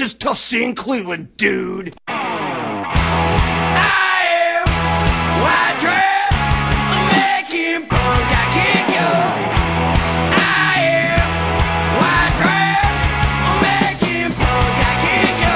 just tough seeing Cleveland, dude. I am white trash, making punk, I can't go. I am white trash, making punk, I can't go.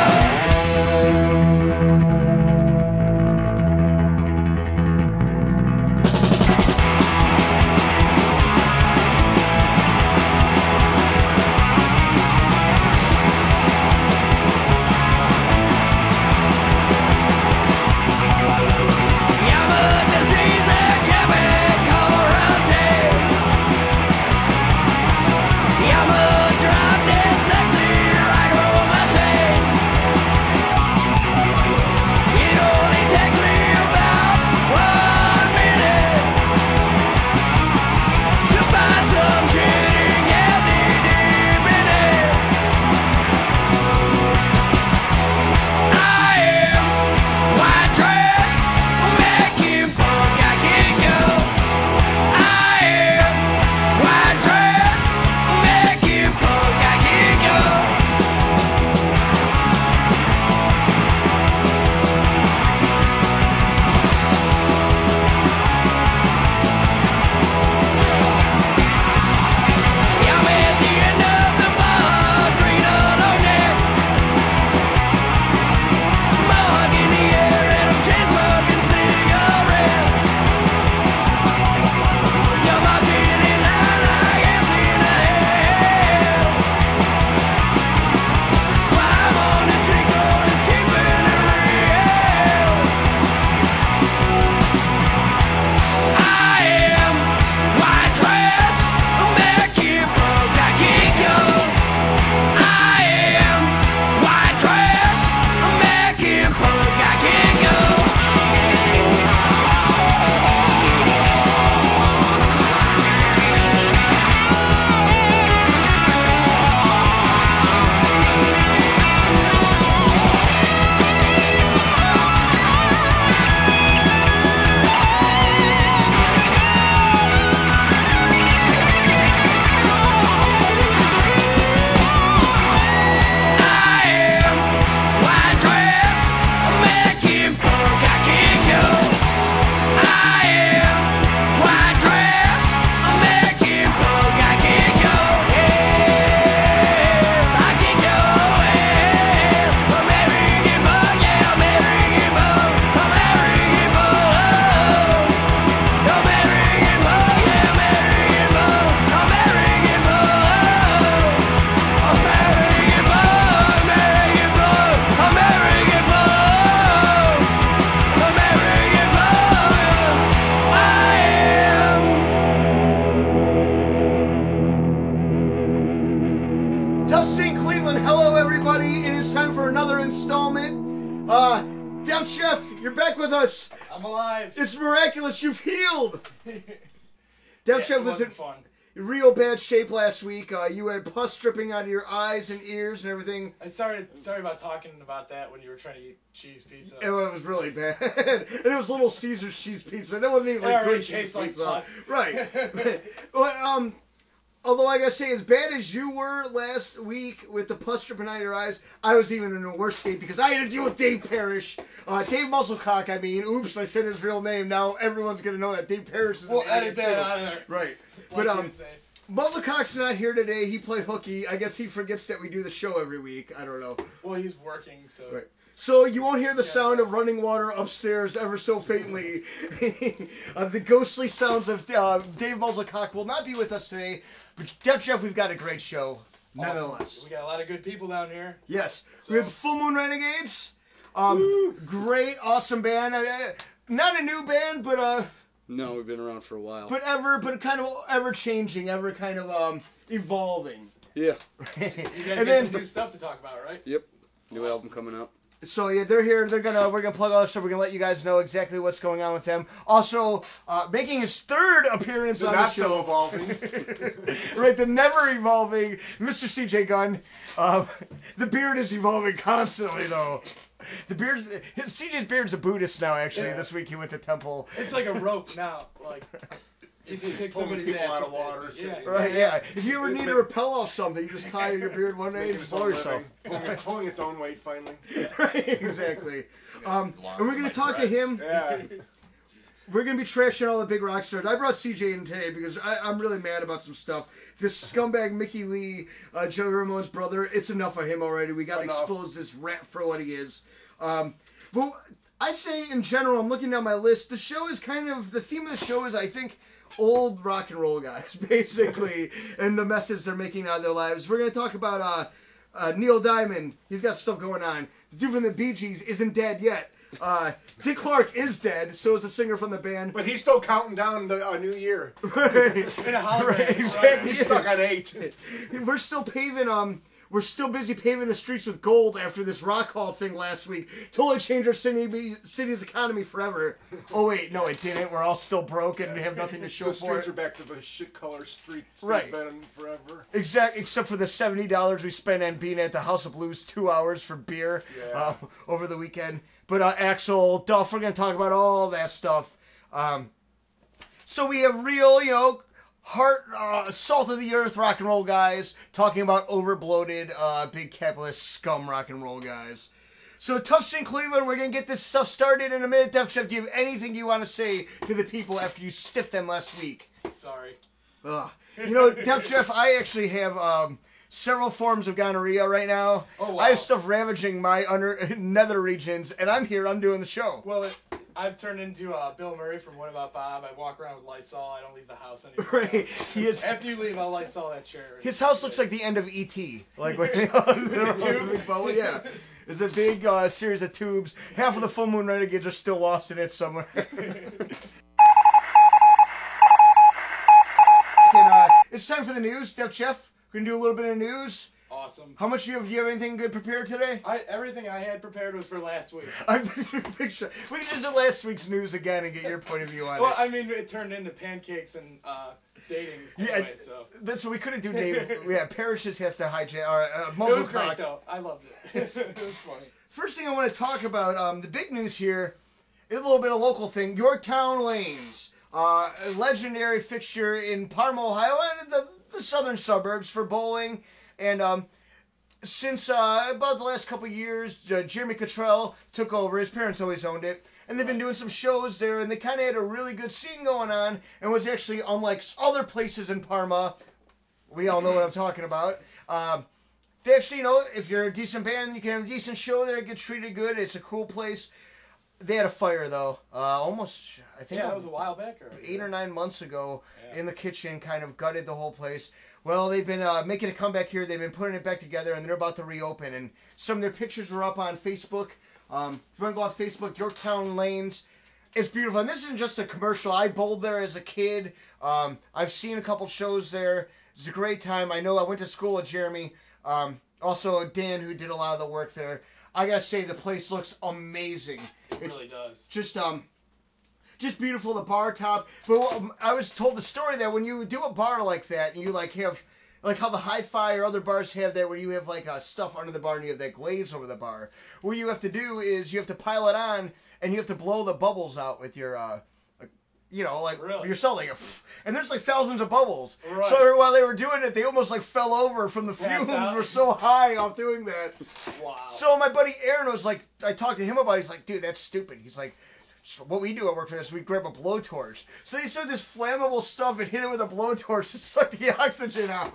I'm alive. It's miraculous. You've healed. Chef was in fun. Real bad shape last week. You had pus dripping out of your eyes and ears and everything. Sorry about talking about that when you were trying to eat cheese pizza. It was really bad. And it was Little Caesar's cheese pizza. No one even like good cheese pizza. Like right. But although I gotta say, as bad as you were last week with the pus dripping out of your eyes, I was even in a worse state because I had to deal with Dave Parrish. Dave Muzzlecock, I mean. Oops, I said his real name. Now everyone's gonna know that Dave Parrish is We'll edit that out of there. Right. But Muzzlecock's not here today. He played hooky. I guess he forgets that we do the show every week. I don't know. Well, he's working, so... Right. So you won't hear the sound of running water upstairs ever so faintly. The ghostly sounds of Dave Muzzlecock will not be with us today. But Jeff, we've got a great show, nonetheless. Awesome. We got a lot of good people down here. Yes. So. We have Fullmoon Renegades. Great, awesome band. Not a new band, but... No, we've been around for a while. But kind of ever changing, ever kind of evolving. Yeah. You guys got some new stuff to talk about, right? Yep. New album coming out. So yeah, they're here. We're gonna plug all this stuff. We're gonna let you guys know exactly what's going on with them. Also, making his third appearance on the show. Not so evolving. Right, the never evolving Mr. CJ Gunn. The beard is evolving constantly, though. The beard, CJ's beard's a Buddhist now. Actually, this week he went to temple. It's like a rope now. Like You can pick pulling somebody's people ass out of with it. water. Yeah. Right, yeah. If you ever need to repel off something, you just tie your beard one day and Making just its blow own yourself. living. Pulling its own weight finally. Right, exactly. And we're going to talk to him. Yeah. We're going to be trashing all the big rock stars. I brought CJ in today because I'm really mad about some stuff. This scumbag Mickey Lee, Joe Ramone's brother, it's enough of him already. We got to expose this rat for what he is. But I say in general, I'm looking down my list, the show is kind of, the theme of the show is, I think, old rock and roll guys, basically, and the message they're making out of their lives. We're going to talk about Neil Diamond. He's got stuff going on. The dude from the Bee Gees isn't dead yet. Dick Clark is dead, so is the singer from the band. But he's still counting down the new year. Right. In a holiday. Right, exactly. He's stuck at 8. We're still paving, we're still busy paving the streets with gold after this Rock Hall thing last week. Totally changed our city's economy forever. Oh wait, no it didn't. We're all still broke and have nothing to show The for it. streets are back to the shit color streets Right. they've been forever. Exactly, except for the $70 we spent on being at the House of Blues 2 hours for beer over the weekend. But Axl, Duff, we're going to talk about all that stuff. So we have real, heart, salt of the earth rock and roll guys talking about over-bloated, big capitalist scum rock and roll guys. So Tufts in Cleveland, we're going to get this stuff started in a minute. Def Chef, do you have anything you want to say to the people after you stiffed them last week? Sorry. Def Chef, I actually have several forms of gonorrhea right now. Oh, wow. I have stuff ravaging my nether regions, and I'm here, I'm doing the show. Well, I've turned into Bill Murray from What About Bob. I walk around with Lysol. I don't leave the house anymore. Right. He is, After you leave, I'll Lysol that chair. his house looks like the end of E.T. Like when the big bubble, yeah. There's a big series of tubes. Half of the Fullmoon Renegades are still lost in it somewhere. It's time for the news. Def Chef, we're going to do a little bit of news. Awesome. How much do you have anything good prepared today? Everything I had prepared was for last week. We can just do last week's news again and get your point of view on Well, it. I mean, it turned into pancakes and dating. Anyway, so. That's what we couldn't do. Name. Yeah, Parrish just has to hijack. Or, It was great, though. I loved it. It was funny. First thing I want to talk about, the big news here, is a little bit of local thing. Yorktown Lanes, a legendary fixture in Parma, Ohio, and the southern suburbs for bowling. And since about the last couple of years, Jeremy Cottrell took over. His parents always owned it. And they've been doing some shows there, and they kind of had a really good scene going on, and was actually, unlike other places in Parma, we all know what I'm talking about, they actually, if you're a decent band, you can have a decent show there, get treated good, it's a cool place. They had a fire, though, almost, I think... Yeah, that was a while back. 8 or 9 months ago, in the kitchen, kind of gutted the whole place. Well, they've been making a comeback here, they've been putting it back together, and they're about to reopen, and some of their pictures were up on Facebook. If you want to go on Facebook, Yorktown Lanes, it's beautiful. And this isn't just a commercial. I bowled there as a kid. I've seen a couple shows there. It's a great time. I know I went to school with Jeremy. Also, Dan, who did a lot of the work there. I gotta say, the place looks amazing. It really does. Just beautiful, the bar top. But I was told the story that when you do a bar like that, and you have... Like how the Hi-Fi or other bars have that where you have like stuff under the bar and you have that glaze over the bar. What you have to do is you have to pile it on and you have to blow the bubbles out with your, Really? yourself. And there's like thousands of bubbles. Right. So while they were doing it, they almost like fell over from the fumes. Passed out. Were so high off doing that. Wow. So my buddy Aaron was like, I talked to him about it. He's like, dude, that's stupid. He's like, what we do at work for this, we grab a blowtorch. So they started this flammable stuff and hit it with a blowtorch to suck the oxygen out.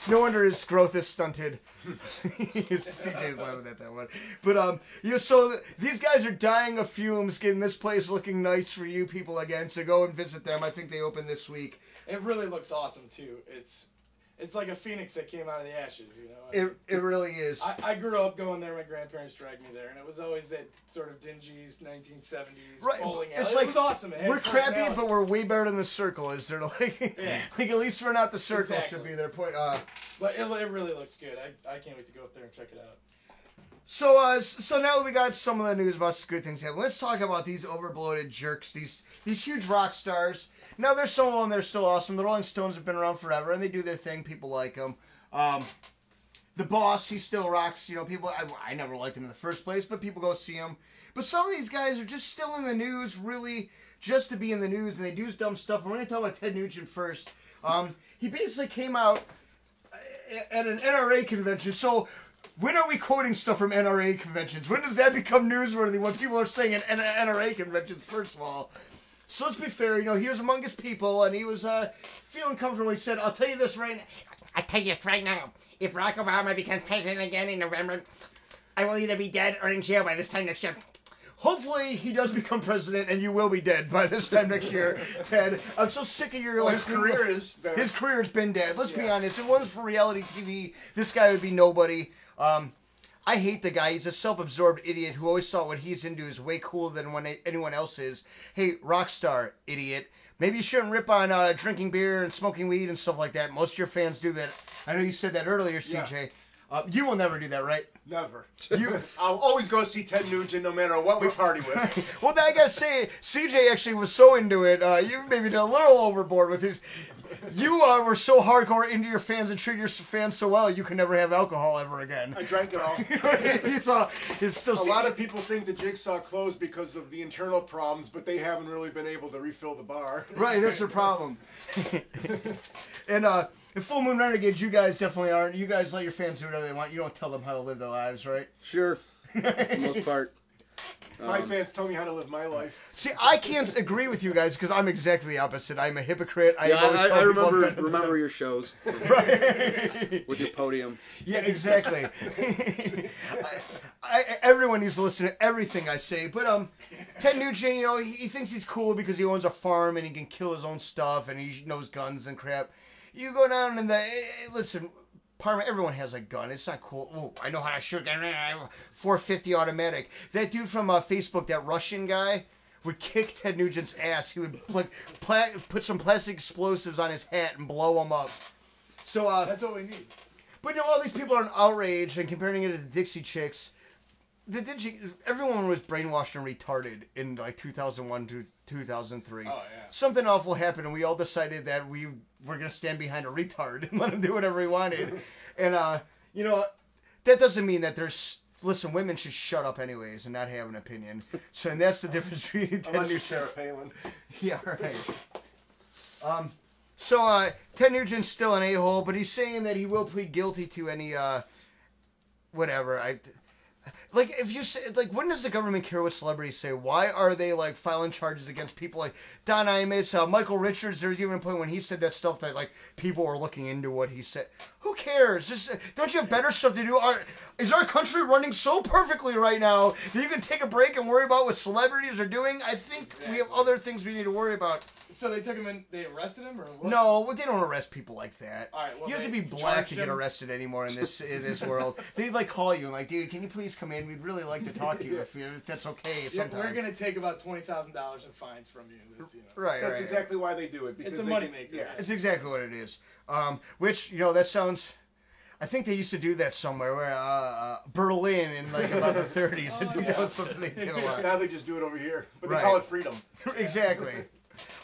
No wonder his growth is stunted. CJ's laughing at that one. But, so these guys are dying of fumes, getting this place looking nice for you people again. So go and visit them. I think they open this week. It really looks awesome, too. It's like a phoenix that came out of the ashes, It really is. I grew up going there. My grandparents dragged me there, and it was always that sort of dingy 1970s bowling alley. It's It was awesome. We're crappy, but we're way better than the Circle. Is there like at least we're not the Circle? Exactly. Should be their point. But it really looks good. I can't wait to go up there and check it out. So now that we got some of the news about some good things happening, let's talk about these overbloated jerks, these huge rock stars. Now, there's some of them that are still awesome. The Rolling Stones have been around forever, and they do their thing. People like them. the boss, he still rocks. People. I never liked him in the first place, but people go see him. But some of these guys are just still in the news, really, just to be in the news, and they do dumb stuff. We're going to talk about Ted Nugent first. He basically came out at an NRA convention. So when are we quoting stuff from NRA conventions? When does that become newsworthy? When people are saying at NRA conventions, first of all. So let's be fair. He was among his people, and he was feeling comfortable. He said, I'll tell you this right now. I tell you right now, if Barack Obama becomes president again in November, I will either be dead or in jail by this time next year. Hopefully he does become president and you will be dead by this time next year, Ted. I'm so sick of your his career is dead. His career's been dead. Let's be honest. If it wasn't for reality TV, this guy would be nobody. I hate the guy. He's a self-absorbed idiot who always thought what he's into is way cooler than what anyone else is. Hey, rock star, idiot. Maybe you shouldn't rip on drinking beer and smoking weed and stuff like that. Most of your fans do that. I know you said that earlier, CJ. You will never do that, right? Never. I'll always go see Ted Nugent no matter what we party with. Well, I gotta say, CJ actually was so into it. You maybe did a little overboard with his. You were so hardcore into your fans and treated your fans so well, you can never have alcohol ever again. I drank it all. A lot of people think the Jigsaw closed because of the internal problems, but they haven't really been able to refill the bar. Right, that's their problem. And in Fullmoon Renegades, you guys definitely aren't. You guys let your fans do whatever they want. You don't tell them how to live their lives, right? Sure, for the most part. My fans tell me how to live my life. See, I can't agree with you guys because I'm exactly the opposite. I'm a hypocrite. I remember your shows. Right. With your podium. Yeah, exactly. Everyone needs to listen to everything I say. But Ted Nugent, he thinks he's cool because he owns a farm and he can kill his own stuff and he knows guns and crap. You go down in listen. Parma, everyone has a gun. It's not cool. Oh, I know how to shoot. 450 automatic. That dude from Facebook, that Russian guy, would kick Ted Nugent's ass. He would put some plastic explosives on his hat and blow him up. So that's what we need. But all these people are outraged and comparing it to the Dixie Chicks. Everyone was brainwashed and retarded in 2001 to 2003. Oh, yeah. Something awful happened, and we all decided that we were going to stand behind a retard and let him do whatever he wanted. And, that doesn't mean that there's... Listen, women should shut up anyways and not have an opinion. So, and that's the difference between Ted Nugent. Sarah Palin. Yeah, right. Ted Nugent's still an a-hole, but he's saying that he will plead guilty to any, whatever. If you say, when does the government care what celebrities say? Why are they, filing charges against people like Don Imus, Michael Richards? There's even a point when he said that stuff that, people were looking into what he said. Who cares? Just, don't you have better stuff to do? Is our country running so perfectly right now that you can take a break and worry about what celebrities are doing? I think we have other things we need to worry about. So they took him in, they arrested him, or what? No, they don't arrest people like that. All right, well, you have to be black to get arrested anymore in this world. They call you and dude, can you please come in? We'd really like to talk to you if that's okay. Sometime. We're gonna take about $20,000 in fines from you. Right. That's exactly why they do it. It's a moneymaker. Yeah, it's exactly what it is. Which that sounds. I think they used to do that somewhere, where Berlin in about the 30s. I think that was something they did a lot. Now they just do it over here, but they call it freedom. Exactly.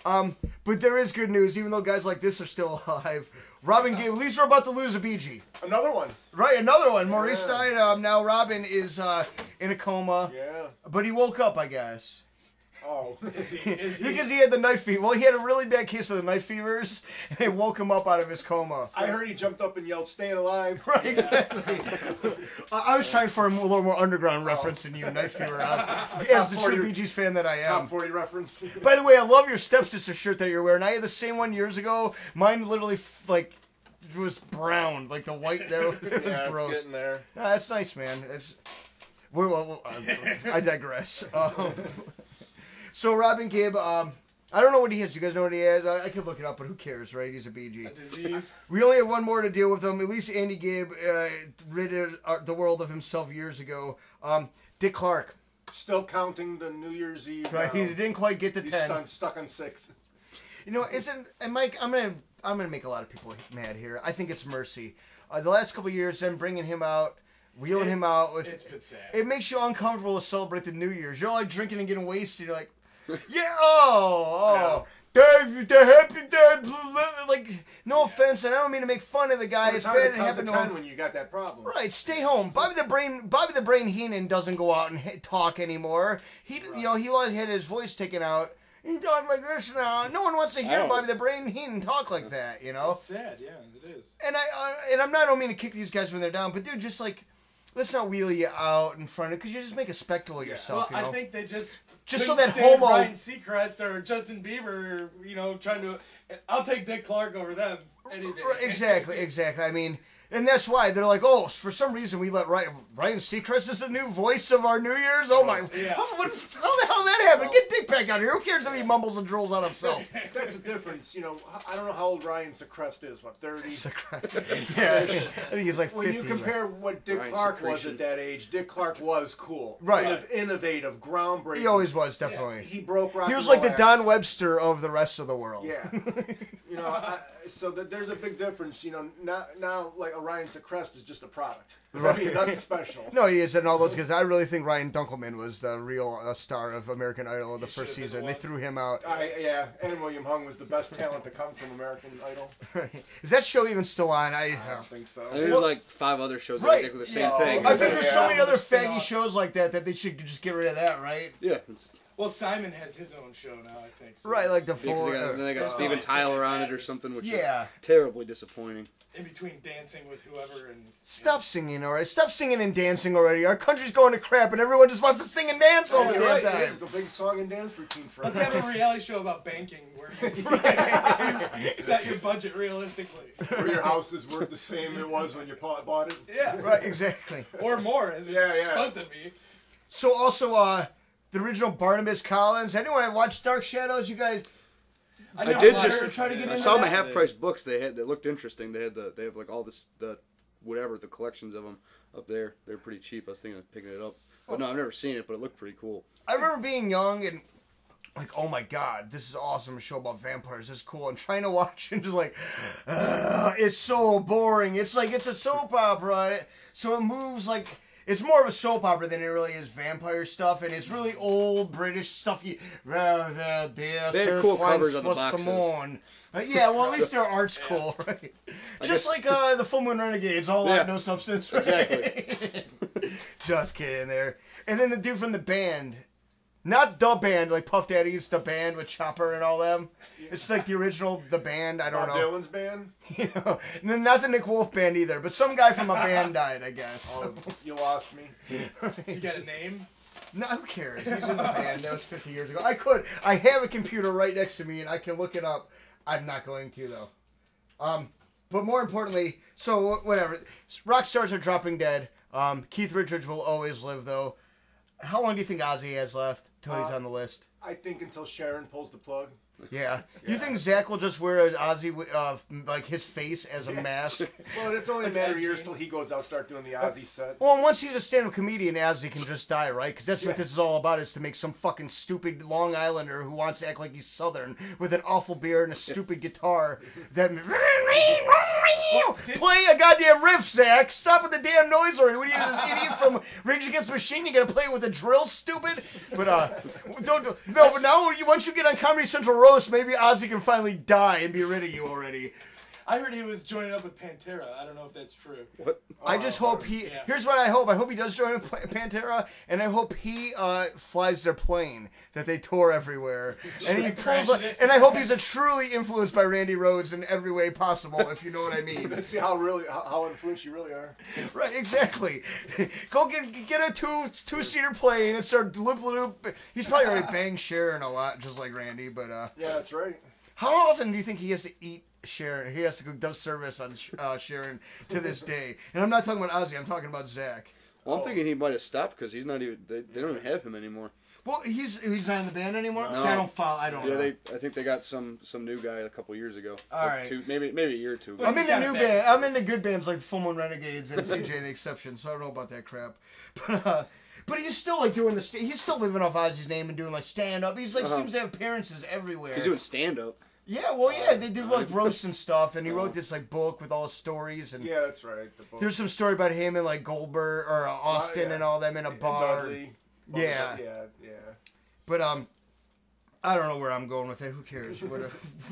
But there is good news, even though guys like this are still alive. Robin Gibb, at least we're about to lose a BG. Another one. Right, another one. Maurice died. Now Robin is in a coma. Yeah. But he woke up, I guess. Oh. Is he? Because he had the night fever. Well, he had a really bad case of the night fevers, and it woke him up out of his coma. I heard he jumped up and yelled, "Staying alive." Right, exactly. I was trying for a little more underground reference than you, night fever. As the true Bee Gees fan that I am. Top 40 reference. By the way, I love your stepsister shirt that you're wearing. I had the same one years ago. Mine literally, was brown. The white there. It was gross. It's getting there. No, that's nice, man. I digress. So Robin Gibb, I don't know what he has. You guys know what he has? I could look it up, but who cares, right? He's a BG. A disease. We only have one more to deal with him. At least Andy Gibb rid the world of himself years ago. Dick Clark. Still counting the New Year's Eve. Right, he didn't quite get to 10. He's stuck on 6. And Mike, I'm gonna make a lot of people mad here. I think it's mercy. The last couple of years, them bringing him out. Wheeling him out. It's been sad. It makes you uncomfortable to celebrate the New Year's. You're all drinking and getting wasted. You're like, yeah, Dave, the happy dad, like, no offense, and I don't mean to make fun of the guy. Well, it's bad to hard happen to to count to 10 him. when you got that problem. Right, stay home. Bobby the Brain Heenan doesn't go out and talk anymore. He, you know, he had his voice taken out. He talks like this now. No one wants to hear Bobby the Brain Heenan talk like that, you know. It's sad, yeah, it is. And I don't mean to kick these guys when they're down, but dude, just like, let's not wheel you out in front of, because you just make a spectacle of yourself. Well, you know? I think they just so that stand homo Ryan Seacrest or Justin Bieber, you know, trying to. I'll take Dick Clark over them any day. Exactly. I mean, and that's why they're like, oh, for some reason we let Ryan Seacrest is the new voice of our New Year's. Oh my! Yeah. How the hell that happened? Get Dick back out here. Who cares if he mumbles and drools on himself? That's the difference. You know, I don't know how old Ryan Seacrest is. What, 30? Yeah, I think he's like 50. When you compare what Dick Clark was at that age, Dick Clark was cool. Right. Innovative, groundbreaking. He always was, definitely. He broke rock. He and was like roll the Don Webster of the rest of the world. Yeah. You know, so there's a big difference. You know, now like Ryan Seacrest is just a product. Right. I mean, nothing special. No, he is, and all those guys. I really think Ryan Dunkelman was the real star of American Idol of the first season. They threw him out. Yeah, and William Hung was the best talent to come from American Idol. Right. Is that show even still on? I don't think so. And there's like 5 other shows that Right. do the same thing. I think there's so many other faggy spin-offs. shows like that they should just get rid of that, right? Yeah. Well, Simon has his own show now, I think. So. Right, like the Because full. then they got Steven Tyler on it or something, which is terribly disappointing. In between dancing with whoever and... Stop singing, alright? Stop singing and dancing already. Our country's going to crap and everyone just wants to sing and dance all the damn Right, time. this is the big song and dance routine for Let's have a reality show about banking where you set your budget realistically. where your house is worth the same it was when you bought it. Yeah. Right, exactly. Or more, as it's supposed to be. So also, the original Barnabas Collins. Anyone watched Dark Shadows? You guys... I did just try to get I into saw that. my half price books. They looked interesting. They have like all this the collections of them up there. They're pretty cheap. I was thinking of picking it up. But no, I've never seen it, but it looked pretty cool. I remember being young and like, oh my god, this is awesome, a show about vampires. This is cool. And trying to watch and just like, it's so boring. It's like it's a soap opera, so it moves like. It's more of a soap opera than it really is vampire stuff, and it's really old British stuff. They had cool covers on the boxes. Yeah, well, at least their art's cool, right? Just like the Full Moon Renegades, all that, no substance. Right? Exactly. Just kidding there. And then the dude from the band. Not the band, like Puff Daddy's the band with Chopper and all them. It's like the original, the band, I don't know. Bob Dylan's band? You know, and then not the Nick Wolf band either, but some guy from a band died, I guess. Oh, you lost me. You got a name? No, who cares? He's in the band. That was 50 years ago. I have a computer right next to me, and I can look it up. I'm not going to, though. But more importantly, so whatever. Rock stars are dropping dead. Keith Richards will always live, though. How long do you think Ozzy has left till he's on the list? I think until Sharon pulls the plug. Yeah. You think Zach will just wear Ozzy, like his face as a mask? Well, it's only a matter of years till he goes out start doing the Ozzy set. Well, once he's a stand-up comedian, Ozzy can just die, right? Because that's what this is all about, is to make some fucking stupid Long Islander who wants to act like he's Southern with an awful beard and a stupid guitar that... Play a goddamn riff, Zach! Stop with the damn noise already! What are you, an idiot from Rage Against the Machine? You gotta play it with a drill, stupid? But, but now, once you get on Comedy Central Roast, maybe Ozzy can finally die and be rid of you already. I heard he was joining up with Pantera. I don't know if that's true. What? I just hope he... Yeah. Here's what I hope. I hope he does join Pantera, and I hope he flies their plane that they tour everywhere. And he pulls... And I hope he's truly influenced by Randy Rhoads in every way possible, if you know what I mean. Let's see how influenced you really are. Right, exactly. Go get a two-seater plane and start loop. He's probably already banged Sharon a lot, just like Randy, but... Yeah, that's right. How often do you think he has to eat Sharon? He has to do service on Sharon to this day. And I'm not talking about Ozzy. I'm talking about Zach. Well, I'm thinking he might have stopped because he's not even. They don't even have him anymore. Well, he's not in the band anymore. No. See, I don't follow. I don't know. Yeah, I think they got some new guy a couple years ago. All like right. maybe a year or two. I'm into new band. I'm into good bands like Fullmoon Renegades and CJ and The Exceptions. So I don't know about that crap. But he's still like doing he's still living off Ozzy's name and doing like stand up. He's like seems to have appearances everywhere. He's doing stand up. Yeah, well, yeah, they do like roasts and stuff, and he wrote this like book with all his stories, and Yeah, that's right. The book. there's some story about him and like Goldberg or Austin and all them in a bar. Dudley. Yeah. Yeah. But I don't know where I'm going with it. Who cares? What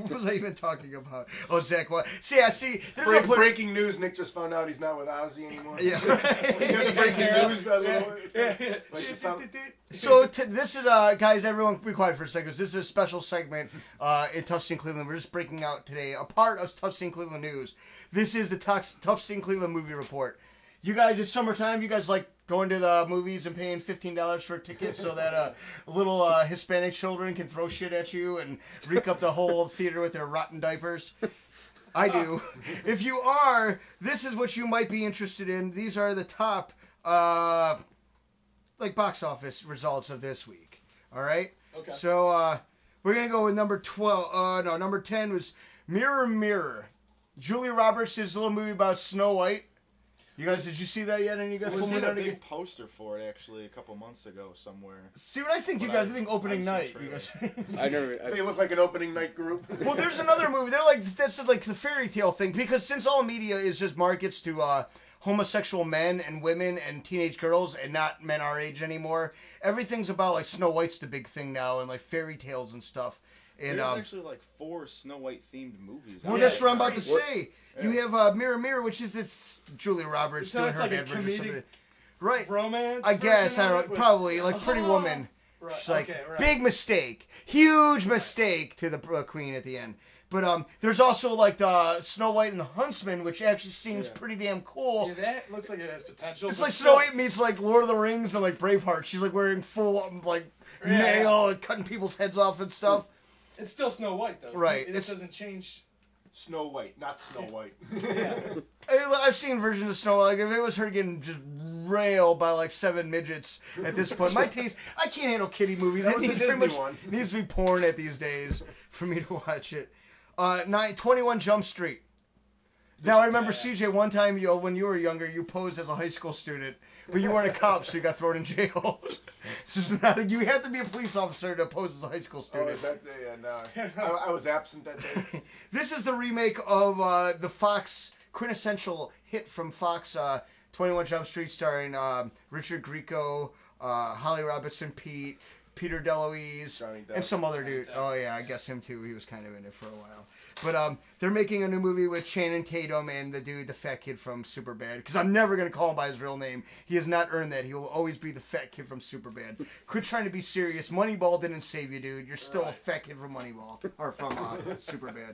was I even talking about? Oh, Zach, what? See, I see. Breaking news, Nick just found out he's not with Ozzy anymore. Yeah. Breaking news, that little... So this is, guys, everyone be quiet for a second. This is a special segment in Tough Scene Cleveland. We're just breaking out today a part of Tough Scene Cleveland news. This is the Tough Scene Cleveland movie report. You guys, it's summertime. You guys like going to the movies and paying $15 for a ticket so that little Hispanic children can throw shit at you and reek up the whole theater with their rotten diapers? I do. If you are, this is what you might be interested in. These are the top box office results of this week. All right? Okay. So we're going to go with number 12. Number 10 was Mirror Mirror. Julia Roberts' little movie about Snow White. You guys, did you see that yet? And you guys was seen a big poster for it actually a couple months ago somewhere. See what I think? You guys think opening night. You guys, they look like an opening night group. Well, there's another movie. They're like that's like the fairy tale thing because since all media is just markets to homosexual men and women and teenage girls and not men our age anymore, everything's about like Snow White's the big thing now and like fairy tales and stuff. And there's actually like 4 Snow White themed movies. Well, that's what I'm about to say. Yeah. You have Mirror Mirror, which is this Julia Roberts doing her like bad version of something. Right. Romance. I guess I don't. Probably like Pretty Woman. Right. She's like big mistake, huge mistake to the queen at the end. But there's also like the Snow White and the Huntsman, which actually seems pretty damn cool. Yeah, that looks like it has potential. It's like Snow White meets like Lord of the Rings and like Braveheart. She's like wearing full like mail and cutting people's heads off and stuff. It's still Snow White though. Right. It doesn't change. Snow White, not Snow White. Yeah. I've seen versions of Snow White. Like, if it was her getting just railed by like 7 midgets at this point, my taste, I can't handle kiddie movies. That was the Disney one. Needs to be porn at these days for me to watch it. 21 Jump Street. Now I remember CJ one time when you were younger, you posed as a high school student, but you weren't a cop, so you got thrown in jail. So you have to be a police officer to pose as a high school student. Oh, that day, no. I was absent that day. This is the remake of the Fox quintessential hit from Fox, 21 Jump Street, starring Richard Grieco, Holly Robinson Pete, Peter DeLuise, and some other dude. Oh yeah, I guess him too. He was kind of in it for a while. But they're making a new movie with Channing Tatum and the fat kid from Superbad. Because I'm never going to call him by his real name. He has not earned that. He will always be the fat kid from Superbad. Quit trying to be serious. Moneyball didn't save you, dude. You're still a fat kid from Moneyball. Or from Superbad.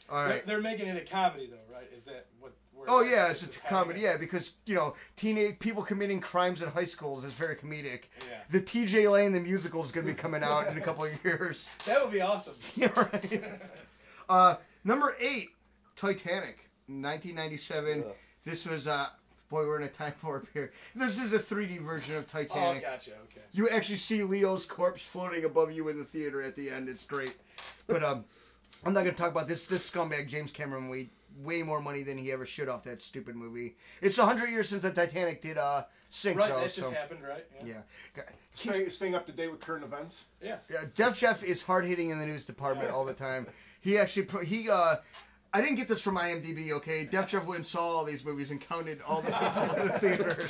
All right. They're making it a comedy, though, right? Is that what... Oh, yeah, it's a comedy. Yeah, because, teenage people committing crimes in high schools is very comedic. Yeah. The TJ Lane, the musical, is going to be coming out in a couple of years. That would be awesome. Yeah, right. Number 8, Titanic, 1997. Ugh. This was, boy, we're in a time warp here. This is a 3D version of Titanic. Oh, gotcha, okay. You actually see Leo's corpse floating above you in the theater at the end. It's great. But I'm not going to talk about this. This scumbag, James Cameron, way more money than he ever should off that stupid movie. It's 100 years since the Titanic did sink, right, though. That just happened, right? Yeah. Staying up to date with current events. Yeah. Def Jeff is hard hitting in the news department all the time. He actually I didn't get this from IMDb. Okay, Def Jeff went and saw all these movies and counted all the people in the theaters.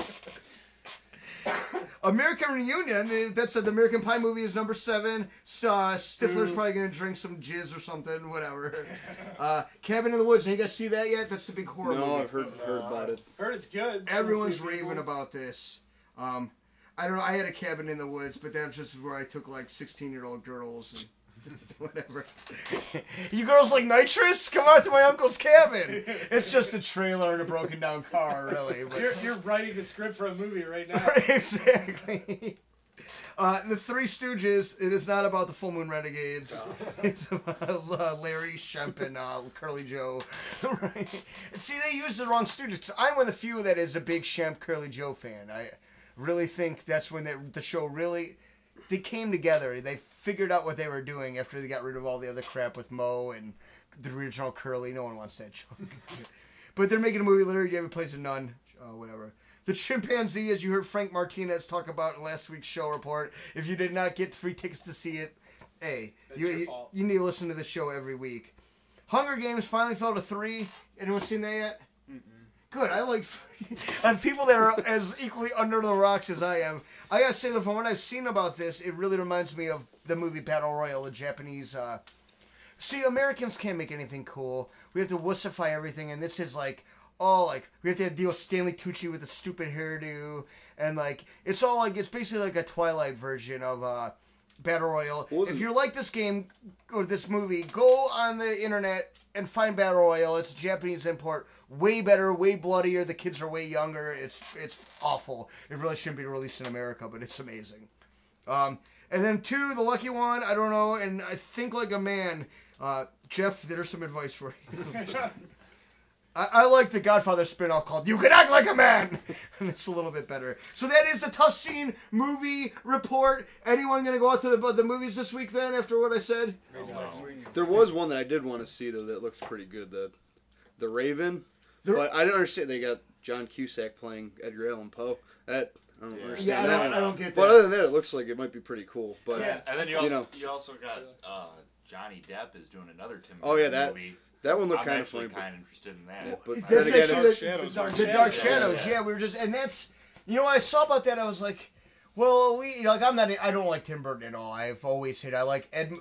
American Reunion. That's the American Pie movie is number 7. Stifler's probably gonna drink some jizz or something. Whatever. Cabin in the Woods. Did you guys see that yet? That's the big horror movie. No, I've heard about it. Heard it's good. Everyone's raving about this. I don't know. I had a cabin in the woods, but that's just where I took like 16-year-old girls and whatever. You girls like nitrous? Come out to my uncle's cabin. It's just a trailer and a broken down car, really. But... You're writing the script for a movie right now. Exactly. The Three Stooges. It is not about the Full Moon Renegades. Oh. It's about Larry, Shemp, and Curly Joe. Right. And see, they used the wrong Stooges. I'm one of the few that is a big Shemp, Curly Joe fan. I really think that's when the show really... They came together. They figured out what they were doing after they got rid of all the other crap with Mo and the original Curly. No one wants that show. But they're making a movie. Larry David plays a nun. Whatever. The Chimpanzee, as you heard Frank Martinez talk about in last week's show report. If you did not get free tickets to see it, hey, you need to listen to the show every week. Hunger Games finally fell to 3. Anyone seen that yet? Good. I like and people that are as equally under the rocks as I am. I gotta say that from what I've seen about this, it really reminds me of the movie Battle Royale, the Japanese. See, Americans can't make anything cool. We have to wussify everything, and this is like, we have to deal with Stanley Tucci with a stupid hairdo, and like it's all like it's basically like a Twilight version of Battle Royale. If you like this game or this movie, go on the internet and find Battle Royale. It's a Japanese import. Way better, way bloodier. The kids are way younger. It's awful. It really shouldn't be released in America, but it's amazing. And then 2, the lucky one, I don't know, and I think like a man. Jeff, there's some advice for you. I like the Godfather spinoff called You Can Act Like a Man! And it's a little bit better. So that is the Tough Scene movie report. Anyone going to go out to the movies this week then, after what I said? There was one that I did want to see, though, that looked pretty good. The Raven. But I don't understand. They got John Cusack playing Edgar Allan Poe. I don't understand that. I don't get that. But other than that, it looks like it might be pretty cool. But and then you also got Johnny Depp is doing another Tim Burton movie. That one looked kind of funny. I'm kind of interested in that. But that's then again, the Dark Shadows. Yeah, we were just, and that's, what I saw about that, I was like, well, I don't like Tim Burton at all. I've always hated. I like Ed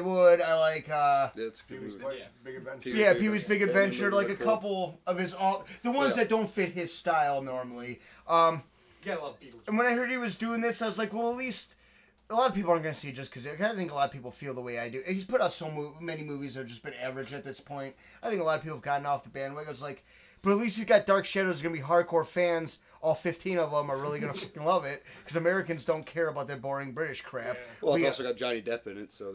Wood. I like that's good movie. Big Adventure. Yeah, Pee-wee's Big Adventure. Like a couple of his the ones that don't fit his style normally. You gotta love Beetlejuice. And when I heard he was doing this, I was like, well, at least a lot of people aren't going to see it just because I think a lot of people feel the way I do. He's put out so many movies that have just been average at this point. I think a lot of people have gotten off the bandwagon. I was like, but at least he's got Dark Shadows. Going to be hardcore fans. All 15 of them are really going to fucking love it because Americans don't care about that boring British crap. Yeah. Well, it's also got Johnny Depp in it, so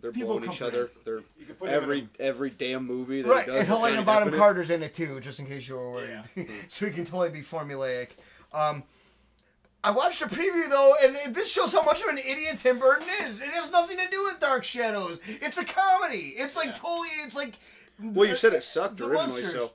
they're blowing each other. They're every damn movie that right, he does. And Helena Bonham Carter's in it too, just in case you were worried. Yeah. So he can totally be formulaic. I watched the preview though, and this shows how much of an idiot Tim Burton is. It has nothing to do with Dark Shadows. It's a comedy. It's like totally. It's like. Well, you said it sucked originally, so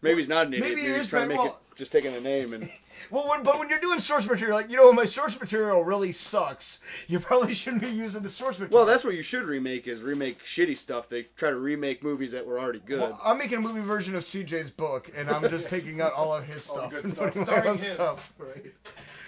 maybe he's not an idiot. Maybe he's trying to make it just taking a name and. Well, but when you're doing source material, like, my source material really sucks, you probably shouldn't be using the source material. Well, that's what you should remake, is remake shitty stuff. They try to remake movies that were already good. Well, I'm making a movie version of CJ's book, and I'm just taking out all of his stuff. Starring him. Right.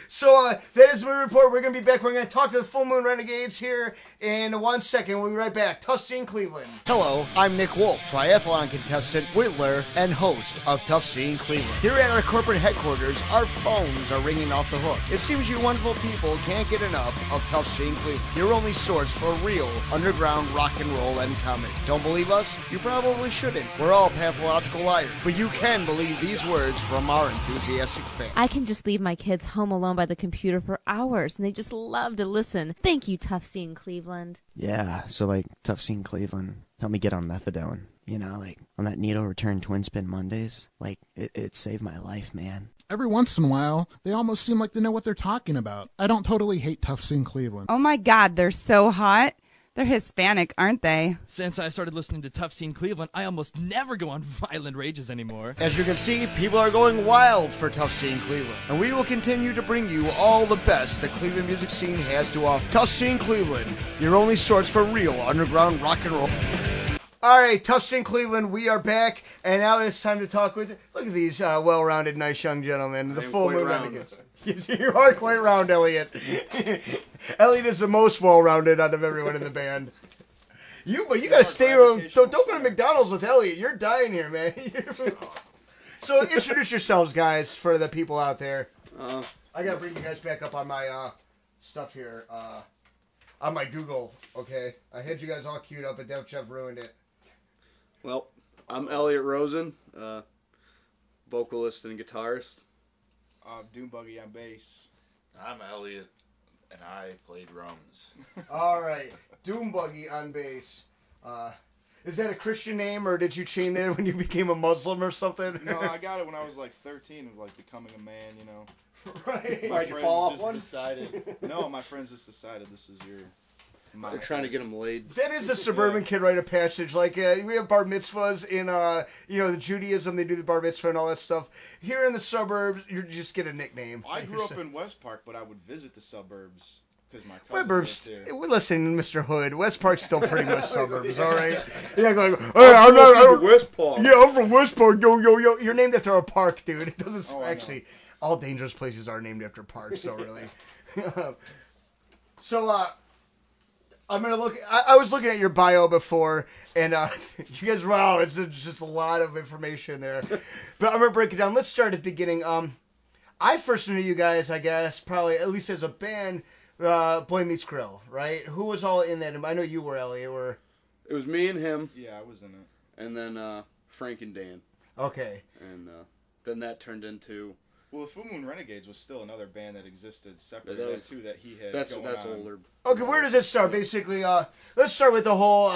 So, that is my report. We're going to be back. We're going to talk to the Fullmoon Renegades here in 1 second. We'll be right back. Tough Scene Cleveland. Hello, I'm Nick Wolf, triathlon contestant, whittler, and host of Tough Scene Cleveland. Here at our corporate headquarters, our phones are ringing off the hook. It seems you wonderful people can't get enough of Tough Scene Cleveland, your only source for real underground rock and roll and comedy. Don't believe us? You probably shouldn't. We're all pathological liars. But you can believe these words from our enthusiastic fans. I can just leave my kids home alone by the computer for hours, and they just love to listen. Thank you, Tough Scene Cleveland. Yeah, so like Tough Scene Cleveland helped me get on methadone. Like on that needle return twin spin Mondays, like it saved my life, man. Every once in a while, they almost seem like they know what they're talking about. I don't totally hate Tough Scene Cleveland. Oh my God, they're so hot. They're Hispanic, aren't they? Since I started listening to Tough Scene Cleveland, I almost never go on violent rages anymore. As you can see, people are going wild for Tough Scene Cleveland. And we will continue to bring you all the best the Cleveland music scene has to offer. Tough Scene Cleveland, your only source for real underground rock and roll. All right, Tough Scene Cleveland, we are back. And now it's time to talk with, look at these well-rounded, nice young gentlemen. The Fullmoon Renegades. You are quite round, Elliot. Elliot is the most well-rounded out of everyone in the band. But you gotta stay. Don't go to McDonald's with Elliot. You're dying here, man. So introduce yourselves, guys, for the people out there. I gotta bring you guys back up on my stuff here. On my Google, okay? I had you guys all queued up, but Dev Jeff ruined it. Well, I'm Elliot Rosen, vocalist and guitarist. Doombuggy on bass. I'm Elliot, and I play drums. All right, Doombuggy on bass. Is that a Christian name, or did you change that when you became a Muslim or something? No, I got it when I was like 13, of like becoming a man, Right. My Did you fall off one? decided. No, my friends just decided this is your. They're trying to get them laid. That is a suburban kid rite of passage. Like, we have bar mitzvahs in, the Judaism. They do the bar mitzvah and all that stuff. Here in the suburbs, you just get a nickname. I grew up in West Park, but I would visit the suburbs Because my cousin lives here. Listen, Mr. Hood, West Park's still pretty much suburbs, all right? Yeah, going, hey, I'm West Park. Yeah, I'm from West Park. Yo. You're named after a park, dude. It doesn't actually. All dangerous places are named after parks, so really. I'm gonna look. I was looking at your bio before, and you guys, wow, it's just a lot of information there. But I'm gonna break it down. Let's start at the beginning. I first knew you guys, I guess, probably at least as a band, Boy Meets Grill, right? Who was all in that? I know you were, Elliot. It was me and him. Yeah, I was in it. And then Frank and Dan. Okay. And then that turned into. Well, the Fullmoon Renegades was still another band that existed separately too that he had. That's going on. older. Okay, where does this start? Basically, let's start with the whole.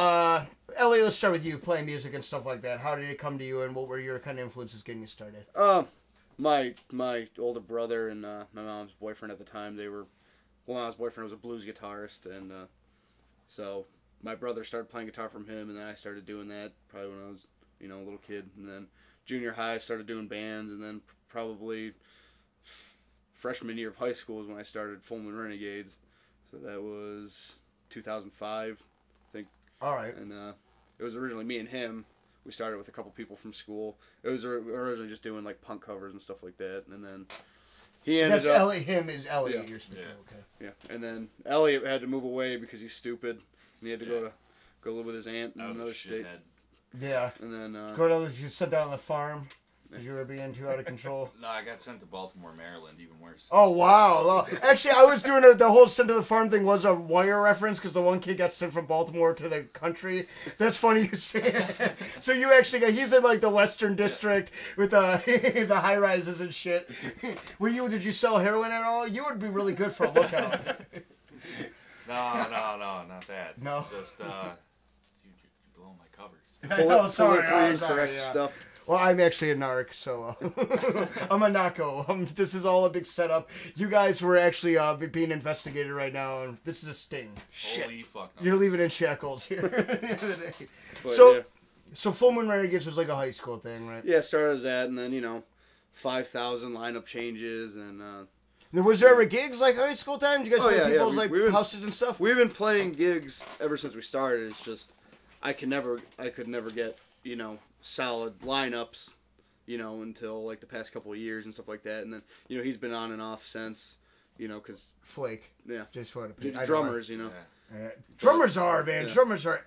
Elliot, let's start with you playing music and stuff like that. How did it come to you, and what were your kind of influences getting you started? My older brother and my mom's boyfriend at the time, they were. Well, my mom's boyfriend was a blues guitarist, and so my brother started playing guitar from him, and then I started doing that probably when I was, a little kid, and then junior high I started doing bands, and then probably freshman year of high school is when I started Fullmoon Renegades. So that was 2005, I think. All right. And it was originally me and him. We started with a couple people from school. It was originally just doing like punk covers and stuff like that, and then he ended up. That's Elliot. Him is Elliot. Yeah. You're speaking. Yeah. Okay. Yeah, and then Elliot had to move away because he's stupid, and he had to go live with his aunt in another state. Yeah. And then you sit down on the farm because you were being too out of control. No, I got sent to Baltimore, Maryland, even worse. Oh wow! Well, actually, I was doing the whole sent to the farm thing was a Wire reference because the one kid got sent from Baltimore to the country. That's funny you say it. So you actually he's in like the Western District with the high rises and shit. Did you sell heroin at all? You would be really good for a lookout. No, not that. No. Just you're blowing my covers. I know, sorry, correct stuff. Well, I'm actually a narc, so I'm a narco. This is all a big setup. You guys were actually being investigated right now, and this is a sting. Holy fuck. You're leaving in shackles here. But, so Full Moon Renegades was like a high school thing, right? Yeah, started as that, and then 5,000 lineup changes, and. Was there ever gigs like high school time? Did you guys play people's houses and stuff? We've been playing gigs ever since we started. It's just I could never get solid lineups, until like the past couple of years and stuff like that. And then he's been on and off since, because Flake. Yeah, just what drummers, Drummers are, man. Yeah. Drummers are.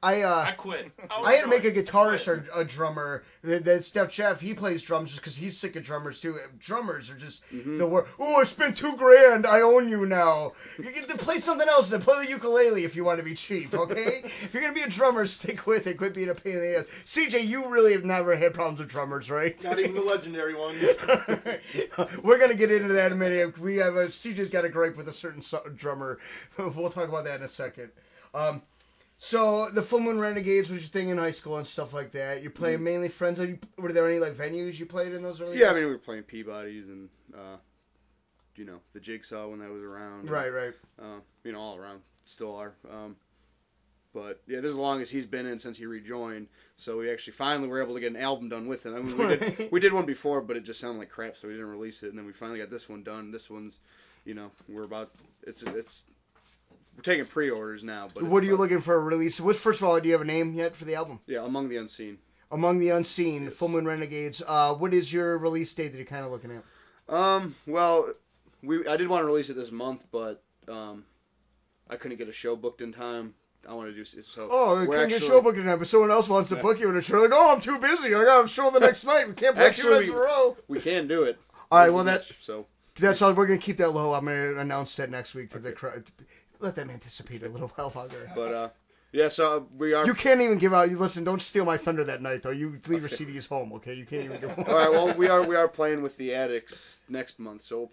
I quit. I had to make a guitarist or a drummer. That's Steph Jeff. He plays drums just because he's sick of drummers too. Drummers are just the worst. Oh, I spent $2,000. I own you now. You get to play something else. Then play the ukulele if you want to be cheap. Okay, if you're gonna be a drummer, stick with it. Quit being a pain in the ass. CJ, you really have never had problems with drummers, right? Not even the legendary ones. We're gonna get into that in a minute. We have CJ's got a gripe with a certain drummer. We'll talk about that in a second. So the Full Moon Renegades was your thing in high school and stuff like that. You're playing mainly friends. Were there any like venues you played in those early days? Yeah, I mean we were playing Peabody's and the Jigsaw when that was around. Right. All around, still are. But yeah, this is the longest he's been in since he rejoined. So we actually finally were able to get an album done with him. I mean, we did one before, but it just sounded like crap, so we didn't release it. And then we finally got this one done. This one's, we're about we're taking pre-orders now. But what are you looking for a release? First of all, do you have a name yet for the album? Yeah, Among the Unseen. Among the Unseen, yes. Full Moon Renegades. What is your release date that you're kind of looking at? Well, I did want to release it this month, but I couldn't get a show booked in time. I want to do so. Oh, we can't get a show booked in time, but someone else wants to book you in a show. Like, I'm too busy. I got a show the next night. We can't book 2 nights in a row. We can do it. All right. Well, that's all. We're gonna keep that low. I'm gonna announce that next week to the crowd. Let them anticipate a little while longer. But yeah, so we are. You can't even give out. Listen, don't steal my thunder that night, though. You leave your CDs home, okay? You can't even give them. All right. Well, we are playing with the Addicts next month, so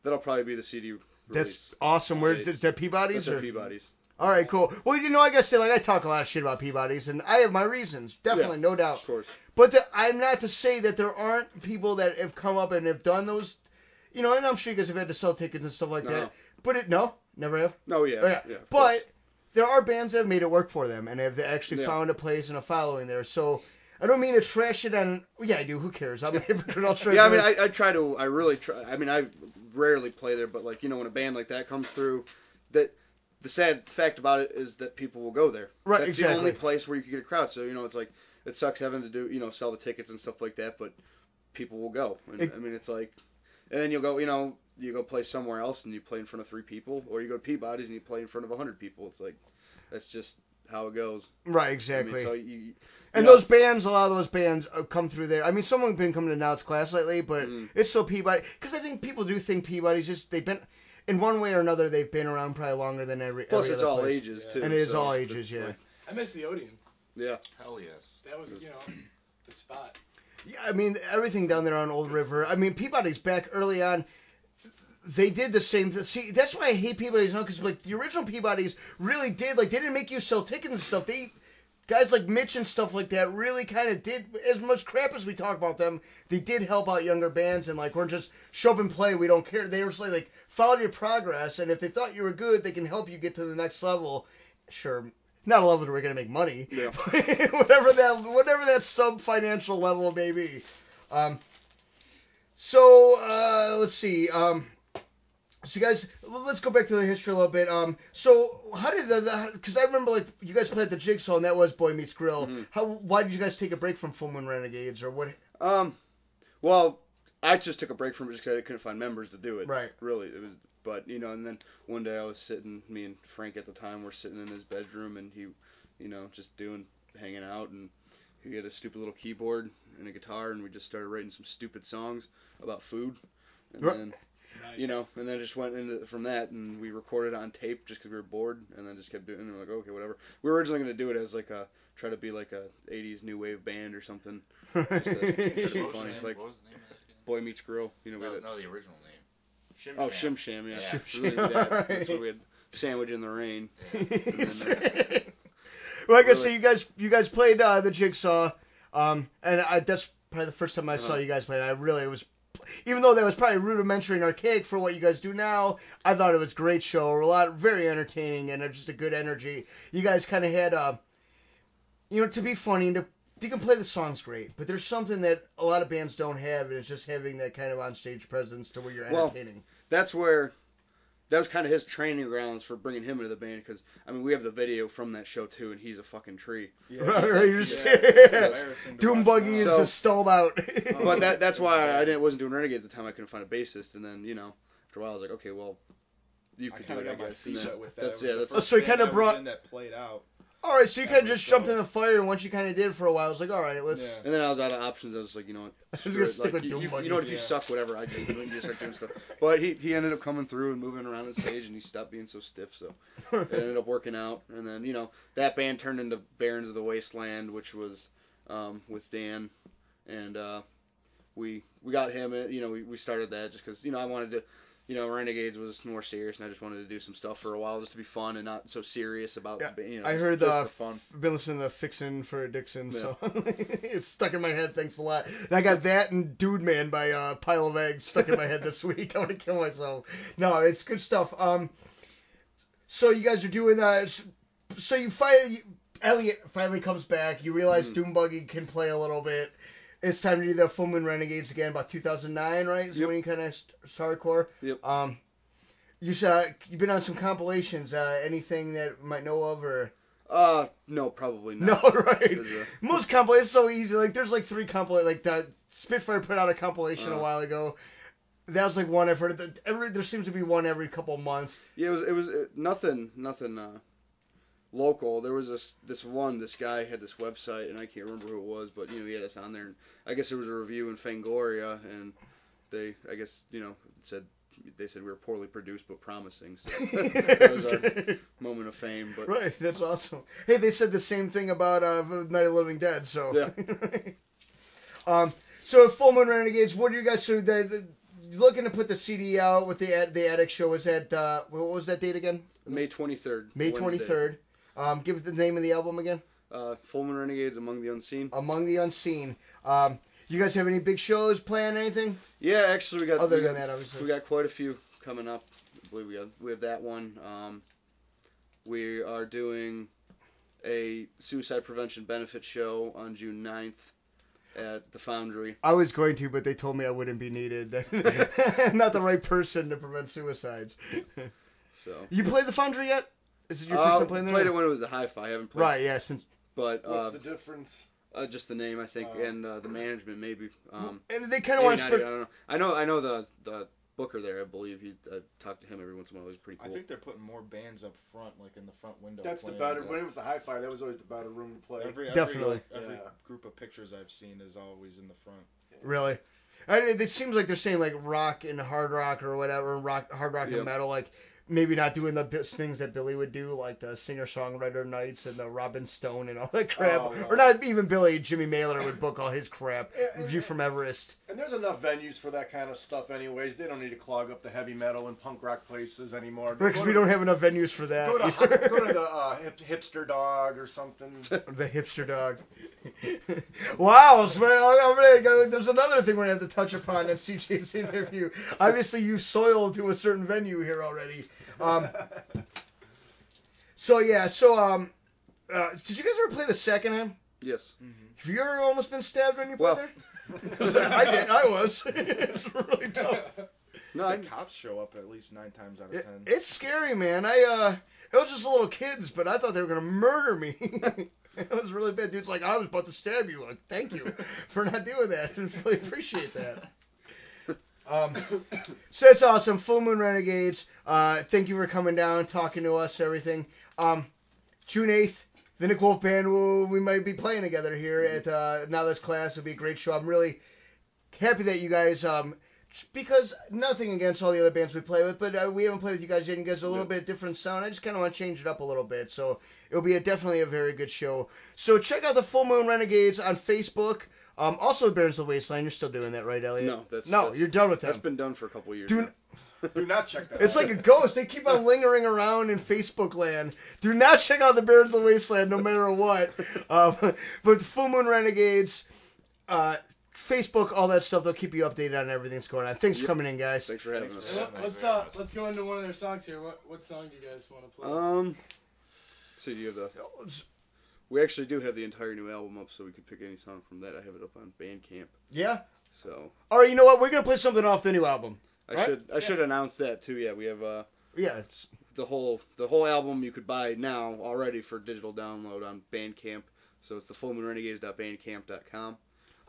that'll probably be the CD release. That's awesome. Where's is that Peabody's? That's Peabody's. All right, cool. Well, I gotta say, I talk a lot of shit about Peabody's, and I have my reasons, definitely, no doubt. Of course. But I'm not to say that there aren't people that have come up and have done those, and I'm sure you guys have had to sell tickets and stuff like that. But never have. No, yeah. But there are bands that have made it work for them and have actually found a place and a following there. So I don't mean to trash it on. Yeah, I do. Who cares? I'm a hypocrite. I'll try. Yeah, I mean, I try to. I really try. I mean, I rarely play there, but like, you know, when a band like that comes through, that the sad fact about it is that people will go there. Right, That's exactly. the only place where you can get a crowd. So, you know, it's like, it sucks having to do, you know, sell the tickets and stuff like that, but people will go. And, I mean, it's like, and then you'll go, you know, you go play somewhere else and you play in front of 3 people, or you go to Peabody's and you play in front of 100 people. It's like, that's just how it goes. Right, exactly. I mean, so and those bands, a lot of those bands come through there. I mean, some have been coming to Now's Class lately, but it's still Peabody. Because I think people do think Peabody's just, they've been, in one way or another, they've been around probably longer than every Plus, it's other all place. ages, too. And it is so all ages, yeah. like, I miss the Odeon. Yeah. Hell yes. That was, you know, the spot. Yeah, I mean, everything down there on Old River. I mean, Peabody's back early on. They did the same thing. See, that's why I hate Peabody's now, because like the original Peabody's really did, like, they didn't make you sell tickets and stuff. Guys like Mitch and stuff like that really kind of did, as much crap as we talk about them, they did help out younger bands, and like, we're just show up and play, we don't care. They were just like, follow your progress, and if they thought you were good, they can help you get to the next level. Sure, not a level where we're going to make money. Yeah. whatever that sub-financial level may be. So, let's see. So you guys, let's go back to the history a little bit. So how did because I remember like you guys played at the Jigsaw and that was Boy Meets Grill. Why did you guys take a break from Fullmoon Renegades or what? Well, I just took a break from it just because I couldn't find members to do it. Right. Really, it was. But you know, and then one day I was sitting, me and Frank at the time were sitting in his bedroom, and he, you know, just hanging out, and he had a stupid little keyboard and a guitar, and we just started writing some stupid songs about food, and then. Nice. You know, and then just went into from that, and we recorded it on tape just because we were bored, and then just kept doing it. And we're like, okay, whatever. We were originally going to do it as like try to be like a '80s new wave band or something, just to be funny. Like, what was the name of that again? Boy Meets Grill. You know, no, the original name. Shim Oh, Sham. Shim Sham, yeah. Shim Sham, Really did that. right. That's what we had. Sandwich in the Rain. Yeah. Well, like I say, you guys played the Jigsaw, and that's probably the first time I saw you guys play. And it was. Even though that was probably rudimentary and archaic for what you guys do now, I thought it was a great show. Very entertaining and just a good energy. You guys kind of had, you know, to be funny, you can play the songs great, but there's something that a lot of bands don't have, and it's just having that kind of on-stage presence to where you're entertaining. Well, that was kind of his training grounds for bringing him into the band, because, I mean, we have the video from that show, too, and he's a fucking tree. Yeah, Doom Buggy is just stalled out. But that's why I wasn't doing Renegades at the time. I couldn't find a bassist, and then, you know, after a while, I was like, okay, well, you could do it, I guess. So he kind of brought... that played out. All right, so you kind of just jumped in the fire, and once you kind of did it for a while, I was like, all right, let's... Yeah. And then I was out of options. I was like, you know what? You know what, if you suck, whatever, I just start doing stuff. But he ended up coming through and moving around the stage, and he stopped being so stiff, so it ended up working out. And then, you know, that band turned into Barons of the Wasteland, which was with Dan, and we got him, you know, we started that just because, you know, I wanted to... You know, Renegades was more serious, and I just wanted to do some stuff for a while just to be fun and not so serious about, you know, I heard just for fun. Been listening to Fixin' for Dixon, so it's stuck in my head. Thanks a lot. And I got that and Dude Man by Pile of Eggs stuck in my head this week. I want to kill myself. No, it's good stuff. So you guys are doing so you Elliot finally comes back. You realize Doom Buggy can play a little bit. It's time to do the Fullmoon Renegades again, about 2009, right? So when you kind of hardcore. Yep. You've been on some compilations. Anything that we might know of, or? No, probably not. No, right. Most compilations so easy. Like, there's like 3 compilations. Like, the Spitfire put out a compilation a while ago. That was like one I've heard. There seems to be one every couple of months. Yeah, it was nothing. Local. There was this guy had this website, and I can't remember who it was, but you know, he had us on there, and I guess there was a review in Fangoria, and they, I guess, you know, they said we were poorly produced but promising, so that was our moment of fame. But right, that's awesome. Hey, they said the same thing about Night of the Living Dead, so yeah. So Fullmoon Renegades, what are you guys looking to put the CD out with the Attic show? Was that what was that date again? May 23rd. May 23rd. Give us the name of the album again. Fullmoon Renegades, Among the Unseen. Among the Unseen. You guys have any big shows planned? Anything? Yeah, actually, we got. Other than that, obviously, we got quite a few coming up. I believe we have that one. We are doing a suicide prevention benefit show on June 9th at the Foundry. I was going to, but they told me I wouldn't be needed. Not the right person to prevent suicides. So you played the Foundry yet? Is it your first time playing there? I played it when it was a Hi-Fi. I haven't played. Right. Yeah. Since. But what's the difference? Just the name, I think, and the management, maybe. And they kind of want to. I don't know. I know the booker there. I believe I talked to him every once in a while. It was pretty cool. I think they're putting more bands up front, like in the front window. That's the better. When it was a Hi-Fi, that was always the better room to play. Definitely. Every group of pictures I've seen is always in the front. Really. It seems like they're saying like rock and hard rock or whatever, hard rock and metal, like maybe not doing the things that Billy would do, like the singer-songwriter nights and the Robin Stone and all that crap. Oh, wow. Or not even Billy, Jimmy Mailer would book all his crap. View from Everest. And there's enough venues for that kind of stuff anyways. They don't need to clog up the heavy metal and punk rock places anymore. Because we don't have enough venues for that. Go to the Hipster Dog or something. The Hipster Dog. Wow, so there's another thing we're going to have to touch upon in CJ's interview. Obviously, you soiled to a certain venue here already. Did you guys ever play the Secondhand? Yes. Mm-hmm. Have you ever almost been stabbed when you played there? I did. I was. It's really tough. No, the cops show up at least 9 times out of 10. It's scary, man. It was just little kids, but I thought they were gonna murder me. It was really bad. Dude's like, I was about to stab you. Like, thank you for not doing that. I really appreciate that. So that's awesome. Fullmoon Renegades. Thank you for coming down, talking to us, everything. June 8th, Vinnick Wolf Band. We might be playing together here at Now That's Class. It'll be a great show. I'm really happy that you guys. Because nothing against all the other bands we play with, but we haven't played with you guys yet. You guys are a little bit different sound. I just kind of want to change it up a little bit. So it'll be definitely a very good show. So check out the Fullmoon Renegades on Facebook. Also, the Barons of the Wasteland. You're still doing that, right, Elliot? No, you're done with that. That's been done for a couple of years. Do not check that. It's like a ghost. They keep on lingering around in Facebook land. Do not check out the Barons of the Wasteland, no matter what. But Fullmoon Renegades. Facebook, all that stuff, they'll keep you updated on everything that's going on. Thanks for coming in, guys. Thanks for having us. Let's go into one of their songs here. What song do you guys want to play? So do you have we actually do have the entire new album up, so we could pick any song from that. I have it up on Bandcamp. Yeah? So. All right, you know what? We're going to play something off the new album. I should announce that, too. Yeah, we have it's the whole album you could buy now already for digital download on Bandcamp. So it's the fullmoonrenegades.bandcamp.com.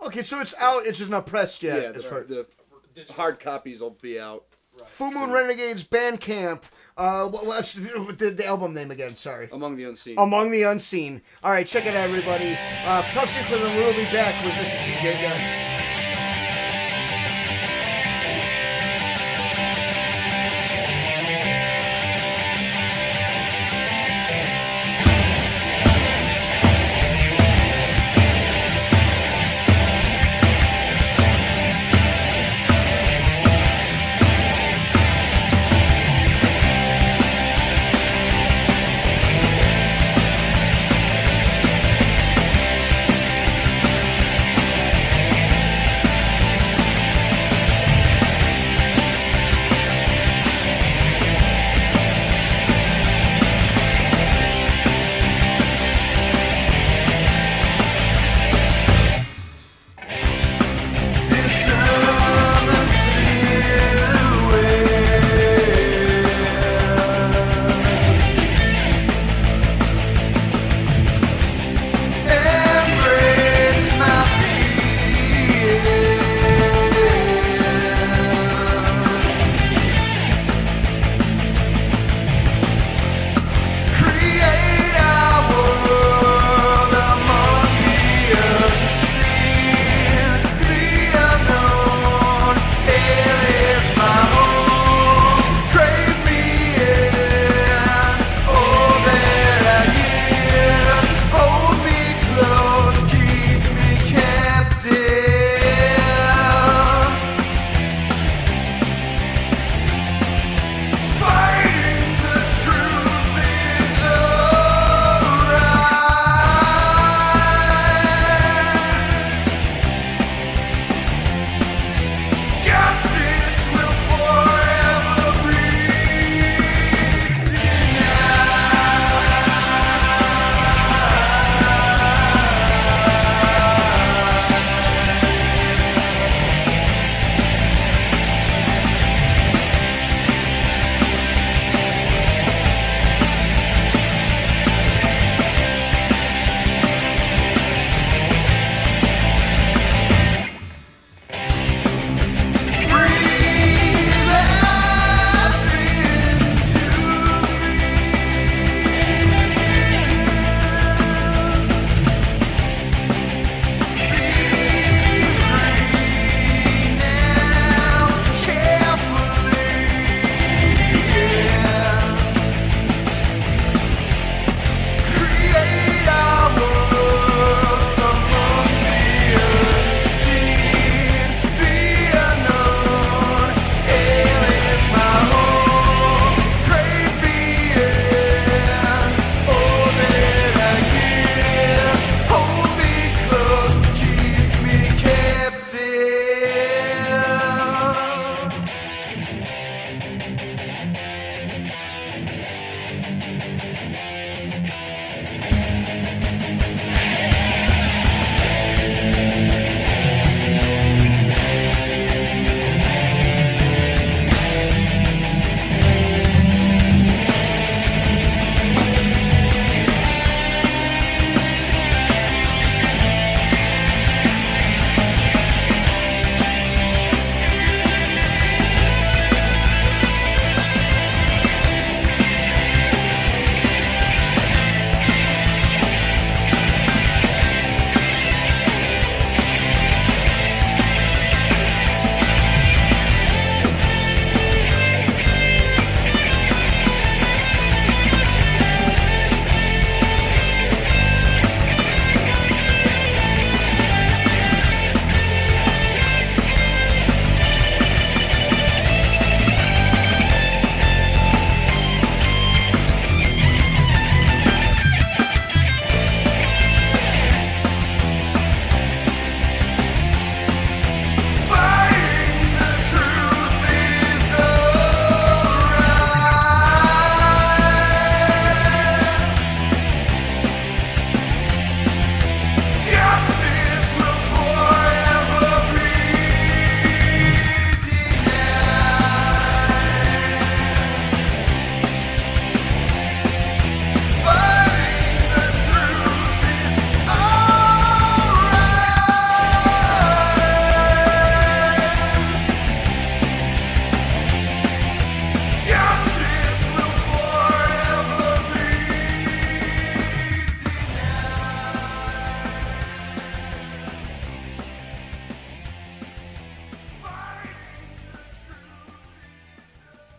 Okay, so it's out. It's just not pressed yet. Yeah, the hard copies will be out. Right. Fullmoon Renegades Bandcamp. What's the album name again? Sorry. Among the Unseen. Among the Unseen. All right, check it out, everybody. Tough Scene Cleveland. We'll be back with Mr. TJ Gunn.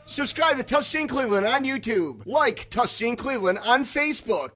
Subscribe to Tough Scene Cleveland on YouTube. Like Tough Scene Cleveland on Facebook.